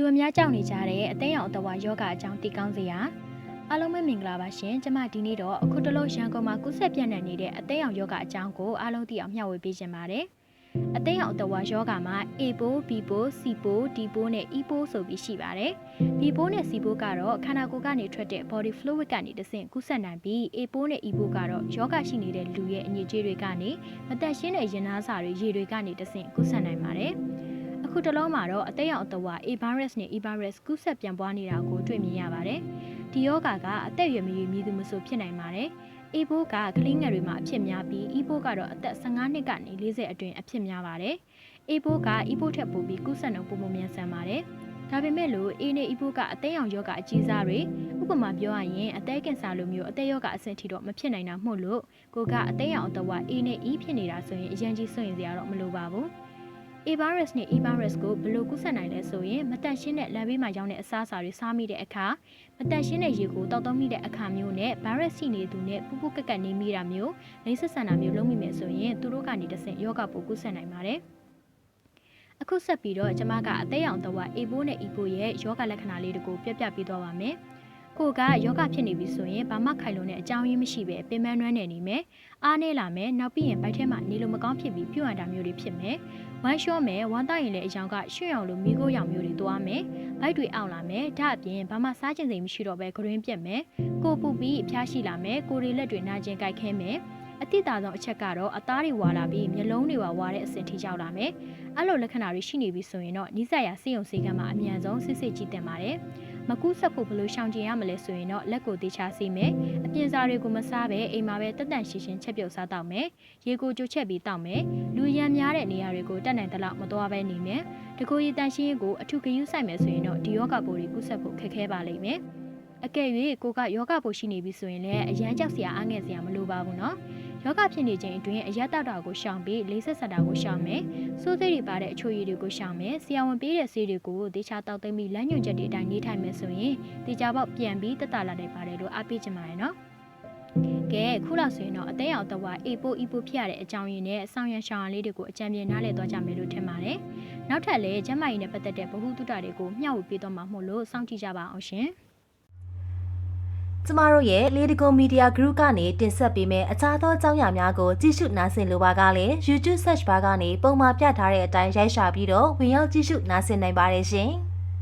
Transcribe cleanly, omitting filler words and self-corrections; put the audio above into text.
လူအများကြောက်နေကြတဲ့အသိရောင်အတဝါယောဂအကြောင်းသိကောင်းစရာအားလုံးပဲမင်္ဂလာပါရှင်ကျမဒီနေ့တော့အခုတလုံးရန်ကုန်မှာကူးစက်ပြန့်နှံ့နေတဲ့အသိရောင်ယောဂအကြောင်းကိုအားလုံးသိအောင်မျှဝေပေးခြင်းပါတယ်အသိရောင်အတဝါယောဂမှာ A ပိုး B ပိုး C ပိုး D ပိုးနဲ့ E ပိုးဆိုပြီးရှိပါတယ် B ပိုးနဲ့ C ပိုးကတော့ခန္ဓာကိုယ်ကနေထွက်တဲ့ body fluid ကနေတဆင့်ကူးစက်နိုင်ပြီး A ပိုးနဲ့ E ပိုးကတော့ယောဂရှိနေတဲ့လူရဲ့အညစ်အကြေးတွေကနေမသက်ရှင်းတဲ့ရင်သားစာတွေရေတွေကနေတဆင့်ကူးစက်နိုင်ပါတယ်အခုတလုံးမှာတော့အသိရောင်အတဝါ A virus နဲ့ E virus ကူးစက်ပြန့်ပွားနေတာကိုတွေ့မြင်ရပါတယ်။ဒီယောဂကအသက်အရွယ်မရွေးမည်သူမဆိုဖြစ်နိုင်ပါတယ်။ A ဘိုးကကလေးငယ်တွေမှာအဖြစ်များပြီး E ဘိုးကတော့အသက်15နှစ်ကနေ40အတွင်းအဖြစ်များပါတယ်။ A ဘိုးက E ဘိုးထက်ပိုပြီးကူးစက်နှုန်းပိုမြန်ဆန်ပါတယ်။ဒါပေမဲ့လို့ A နဲ့ E ဘိုးကအသက်ရောင်ယောဂအကြီးစားတွေဥပမာပြောရရင်အသက်ကင်ဆာလိုမျိုးအသက်ယောဂအဆင့်ထိတော့မဖြစ်နိုင်တာမို့လို့ကိုကအသက်ရောင်အတဝါ A နဲ့ E ဖြစ်နေတာဆိုရင်အရင်ကြီးစိုးရင်စရာတော့မလိုပါဘူး။ A virus နဲ့ E virus ကိုဘယ်လိုကူးစက်နိုင်လဲဆိုရင်မသက်ရှင်းတဲ့လမ်းဘေးမှာရောင်းတဲ့အစားအစာတွေစားမိတဲ့အခါမသက်ရှင်းတဲ့ရေကိုတောက်သုံးမိတဲ့အခါမျိုးနဲ့ virus ရှိနေသူနဲ့ပူပူကက်ကက်နေမိတာမျိုးလိမ့်ဆက်ဆန်တာမျိုးလုပ်မိမယ်ဆိုရင်သူတို့ကနေတဆင့်ယောဂပိုးကူးစက်နိုင်ပါတယ်အခုဆက်ပြီးတော့ကျွန်မကအသက်ရောင်တဝါ A ပိုးနဲ့ E ပိုးရဲ့ယောဂလက္ခဏာလေးတွေကိုပြပြပေးသွားပါမယ်ကိုကယောဂဖြစ်နေပြီဆိုရင်ဘာမှခိုင်လုံတဲ့အကြောင်းရင်းမရှိပဲပင်ပန်းနွမ်းနေနေမယ်အားနေလာမယ်နောက်ပြီးရင်ဗိုက်ထဲမှာနေလို့မကောင်းဖြစ်ပြီးပြုတ်ရတာမျိုးတွေဖြစ်မယ်ဝမ်းလျှောမယ်ဝမ်းတောက်ရင်လည်းအယောင်ကရွှေ့ရောင်လိုမိခိုးရောင်မျိုးတွေသွားမယ်ဗိုက်တွေအောင့်လာမယ်ဒါအပြင်ဘာမှစားကျင်စိမ်မရှိတော့ပဲဂရင်းပြက်မယ်ကိုပူပြီးအဖျားရှိလာမယ်ကိုယ်တွေလက်တွေနာကျင်ကြိုက်ခဲမယ်အတိတာဆုံးအချက်ကတော့အသားတွေဝါလာပြီးမျက်လုံးတွေဝါတဲ့အဆင့်ထိရောက်လာမယ်အဲ့လိုလက္ခဏာတွေရှိနေပြီဆိုရင်တော့နီးစပ်ရာဆေးရုံဆေးခန်းမှာအမြန်ဆုံးစစ်ဆေးကြည့်သင့်ပါတယ်မကူးဆက်ဖို့ဘယ်လိုရှောင်ကျဉ်ရမလဲဆိုရင်တော့လက်ကိုတေချာဆေးမယ်အပြင်စားတွေကိုမစားပဲအိမ်မှာပဲတက်တန့်ရှင်းရှင်းချက်ပြုတ်စားတော့မယ်ရေကိုကြိုချက်ပြီးတောက်မယ်လူရန်များတဲ့နေရာတွေကိုတက်နိုင်သလောက်မသွားပဲနေမယ်တကူရီတန်ရှင်းရေးကိုအထူးဂရုစိုက်မယ်ဆိုရင်တော့ဒီယောဂပိုးတွေကူးဆက်ဖို့ခက်ခဲပါလိမ့်မယ်အကယ်၍ကိုကယောဂပိုးရှိနေပြီဆိုရင်လည်းအရန်ကြောက်စရာအားငယ်စရာမလိုပါဘူးနော်ယောဂဖြစ်နေခြင်းအတွင်းအရက်တောက်တာကိုရှောင်ပြီးလေးဆက်ဆက်တာကိုရှောင်မယ်စိုးသေးတွေပါတဲ့အချိုရည်တွေကိုရှောင်မယ်ဆရာဝန်ပေးတဲ့ဆေးတွေကိုတေချာတောက်သိမ်းပြီးလမ်းညွှန်ချက်တွေအတိုင်းနေထိုင်မယ်ဆိုရင်တေချာပေါက်ပြန်ပြီးတက်တာလာနိုင်ပါတယ်လို့အားပေးချင်ပါတယ်နော်ကဲခုလောက်ဆိုရင်တော့အသက်ရောင်တဝါ A ပိုး E ပိုးဖြစ်ရတဲ့အကြောင်းရင်းနဲ့ဆောင်းရံရှောင်းရံလေးတွေကိုအကြံပြနားလည်သွားကြမယ်လို့ထင်ပါတယ်နောက်ထပ်လည်းကျန်းမာရေးနဲ့ပတ်သက်တဲ့ဗဟုသုတတွေကိုမျှဝေပေးသွားမှာမို့လို့စောင့်ကြည့်ကြပါအောင်ရှင်ကျမတို့ရဲ့လေဒီကိုမီဒီယာ group ကနေတင်ဆက်ပေးမယ့်အခြားသောအကြောင်းအရာများကိုကြည့်ရှုနားဆင်လိုပါကလည်း YouTube search bar ကနေပုံမှာပြထားတဲ့အတိုင်းရိုက်ရှာပြီးတော့ဝင်ရောက်ကြည့်ရှုနားဆင်နိုင်ပါတယ်ရှင်။